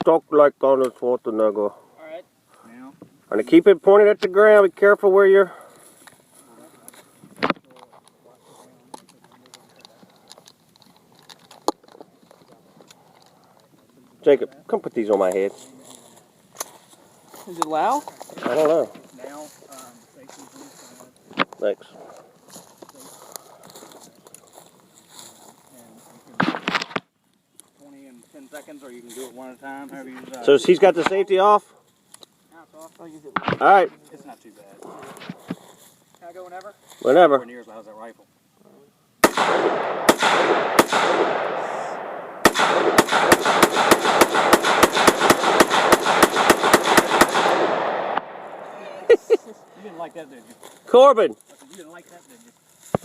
talk like Arnold Schwarzenegger. Alright. Now. And keep it pointed at the ground. Be careful where you're... Jacob, come put these on my head. Is it loud? I don't know. Now, Thanks. in 10 seconds, or you can do it one at a time, however you decide. So he's got the safety off? Now it's off. I'll use it. Alright. It's not too bad. Can I go whenever? Whenever. Nowhere near as loud as that rifle. You didn't like that, did you? Corbin! You didn't like that, did you?